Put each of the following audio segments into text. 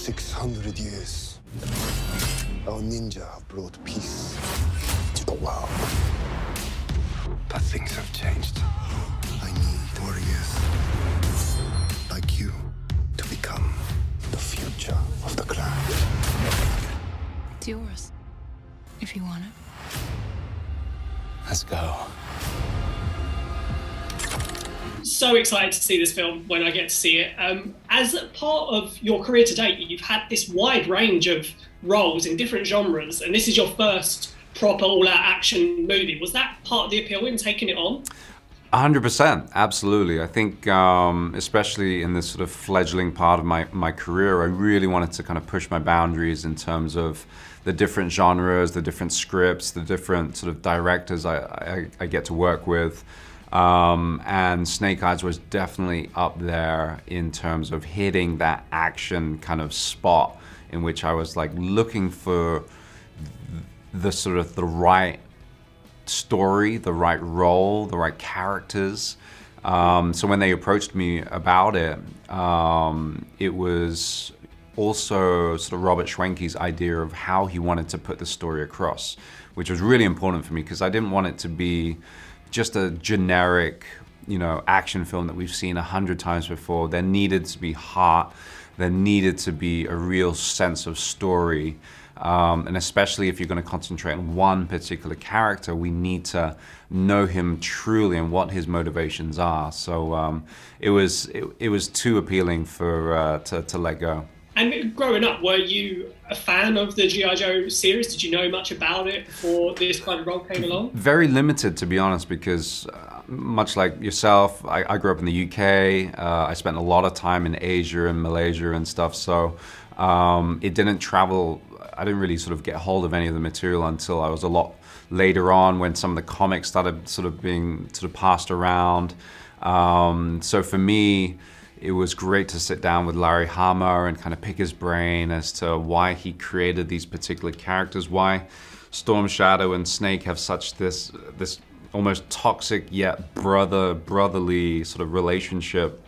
600 years, our ninja have brought peace to the world. But things have changed. I need warriors like you to become the future of the clan. It's yours, if you want it. Let's go. So excited to see this film when I get to see it. As a part of your career to date, you've had this wide range of roles in different genres, and this is your first proper all-out action movie. Was that part of the appeal in taking it on? 100%, absolutely. I think, especially in this sort of fledgling part of my career, I really wanted to kind of push my boundaries in terms of the different genres, the different scripts, the different sort of directors I get to work with. And Snake Eyes was definitely up there in terms of hitting that action kind of spot in which I was like looking for the sort of the right story, the right role, the right characters. So when they approached me about it, it was also sort of Robert Schwenke's idea of how he wanted to put the story across, which was really important for me because I didn't want it to be just a generic, action film that we've seen 100 times before. There needed to be heart. There needed to be a real sense of story. And especially if you're going to concentrate on one particular character, we need to know him truly and what his motivations are. So it was too appealing for to let go. And growing up, were you a fan of the G.I. Joe series? Did you know much about it before this kind of role came along? Very limited, to be honest, because much like yourself, I grew up in the UK. I spent a lot of time in Asia and Malaysia and stuff, so it didn't travel. I didn't really sort of get hold of any of the material until I was a lot later on when some of the comics started sort of being sort of passed around. So for me, it was great to sit down with Larry Hama and kind of pick his brain as to why he created these particular characters, why Storm Shadow and Snake have such this almost toxic yet brotherly sort of relationship.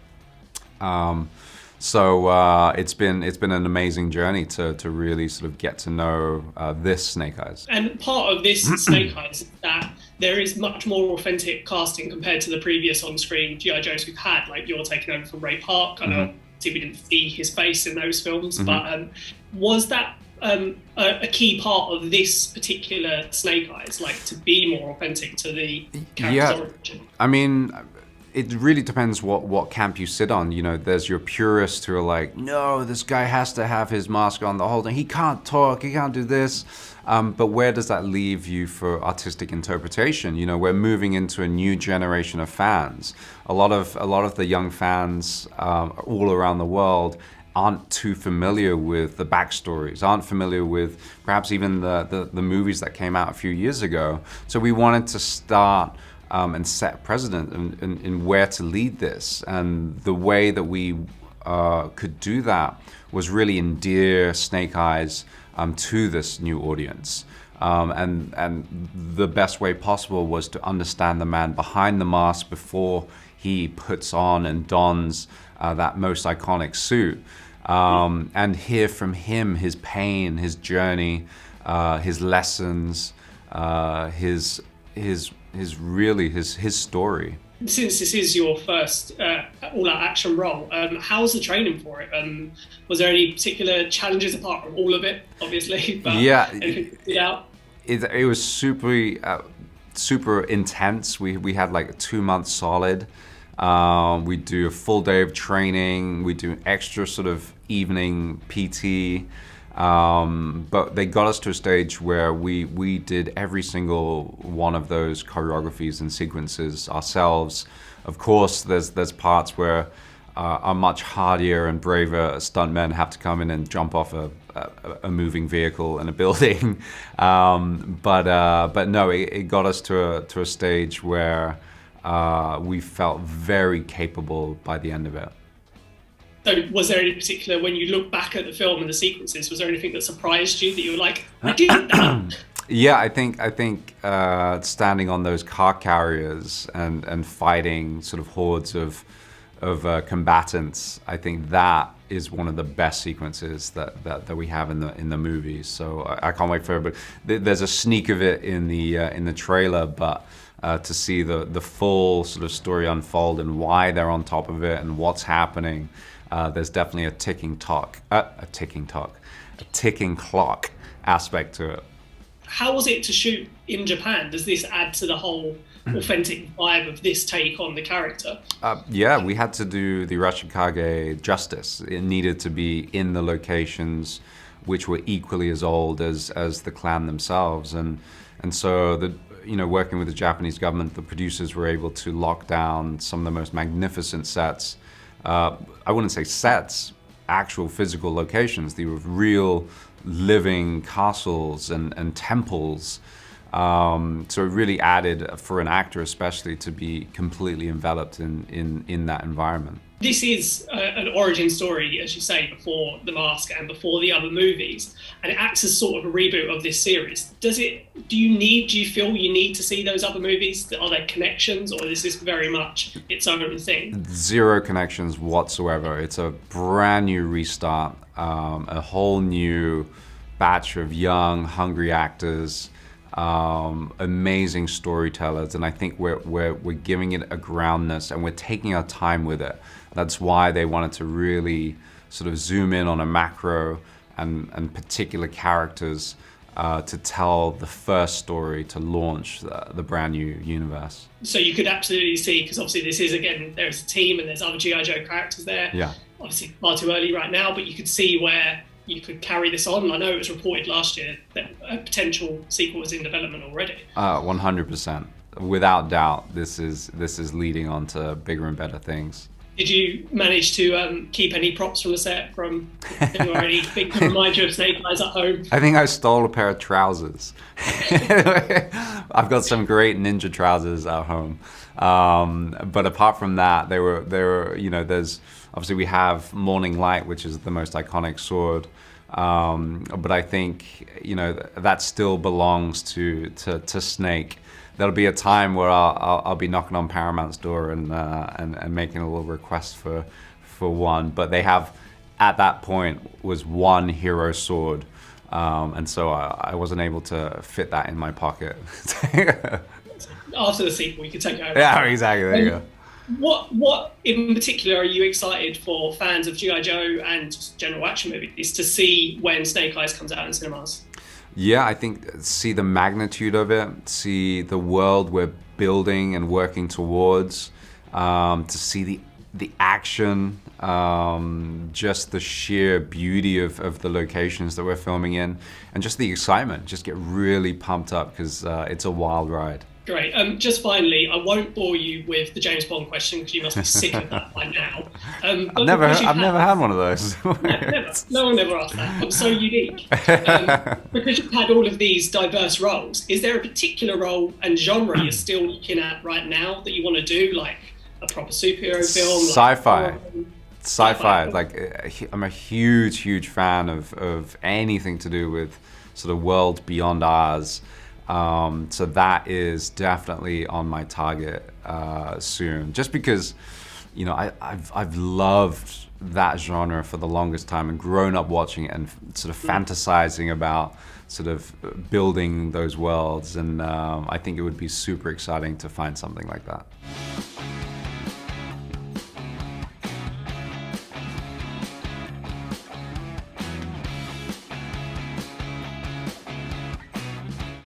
So it's been an amazing journey to really sort of get to know this Snake Eyes. And part of this Snake Eyes is that there is much more authentic casting compared to the previous on-screen G.I. Joes we've had. Like you're taking over from Ray Park. I know we didn't see his face in those films, but was that a key part of this particular Snake Eyes, like to be more authentic to the character's origin? I mean, it really depends what camp you sit on. There's your purists who are like, no, this guy has to have his mask on the whole time. He can't talk, he can't do this. But where does that leave you for artistic interpretation? We're moving into a new generation of fans. A lot of the young fans all around the world aren't too familiar with the backstories, aren't familiar with perhaps even the movies that came out a few years ago. So we wanted to start and set precedent in where to lead this. And the way that we could do that was really endear Snake Eyes to this new audience. And the best way possible was to understand the man behind the mask before he puts on and dons that most iconic suit. And hear from him his pain, his journey, his lessons, his story. Since this is your first all-out action role, how's the training for it? Was there any particular challenges apart from all of it, obviously? But anything to stick out? It was super intense. We had like a 2 months solid. We do a full day of training. We do an extra sort of evening PT. But they got us to a stage where we did every single one of those choreographies and sequences ourselves. Of course, there's parts where our much hardier and braver stuntmen have to come in and jump off a moving vehicle in a building. But no, it got us to a stage where we felt very capable by the end of it. So was there any particular, when you look back at the film and the sequences, was there anything that surprised you that you were like, I did that? Yeah, I think standing on those car carriers and fighting sort of hordes of combatants. I think that is one of the best sequences that we have in the movies. So I can't wait for it. But there's a sneak of it in the trailer, but to see the full sort of story unfold and why they're on top of it and what's happening, there's definitely a ticking clock aspect to it. How was it to shoot in Japan? Does this add to the whole authentic vibe of this take on the character? Yeah, we had to do the Irashikage justice. It needed to be in the locations which were equally as old as the clan themselves, and so working with the Japanese government, the producers were able to lock down some of the most magnificent sets. I wouldn't say sets, actual physical locations. They were real living castles and temples. So it really added, for an actor especially, to be completely enveloped in that environment. This is an origin story, as you say, before The Mask and before the other movies, and it acts as sort of a reboot of this series. Do you feel you need to see those other movies? Are there connections, or is this very much its own thing? Zero connections whatsoever. It's a brand new restart, a whole new batch of young, hungry actors, amazing storytellers, and I think we're giving it a groundness, and we're taking our time with it. That's why they wanted to really sort of zoom in on a macro and particular characters to tell the first story, to launch the brand new universe. So you could absolutely see, because obviously this is, again, there's a team and there's other G.I. Joe characters there. Yeah. Obviously far too early right now, but you could see where you could carry this on. I know it was reported last year that a potential sequel was in development already. 100%. Without doubt, this is leading on to bigger and better things. Did you manage to keep any props from the set, from anything to remind you of Snake Eyes at home? I think I stole a pair of trousers. I've got some great ninja trousers at home. But apart from that, they were there's obviously we have Morning Light, which is the most iconic sword. But I think that still belongs to Snake. There'll be a time where I'll be knocking on Paramount's door and making a little request for one. But they have, at that point, was one hero sword, and so I wasn't able to fit that in my pocket. After the sequel, you could take it over. Yeah, exactly. There you go. What in particular are you excited for fans of G.I. Joe and just general action movies to see when Snake Eyes comes out in cinemas? Yeah, I think see the magnitude of it, see the world we're building and working towards, to see the action, just the sheer beauty of the locations that we're filming in, and just the excitement. Just get really pumped up because it's a wild ride. Great. Just finally, I won't bore you with the James Bond question because you must be sick of that by now. I've never had one of those. Never. No one ever asked that. I'm so unique. Because you've had all of these diverse roles, is there a particular role and genre you're still looking at right now that you want to do, like a proper superhero film? Sci-fi. Sci-fi. Like, I'm a huge fan of anything to do with sort of world beyond ours. So that is definitely on my target soon. Just because, I've loved that genre for the longest time and grown up watching it and sort of fantasizing about sort of building those worlds. And I think it would be super exciting to find something like that.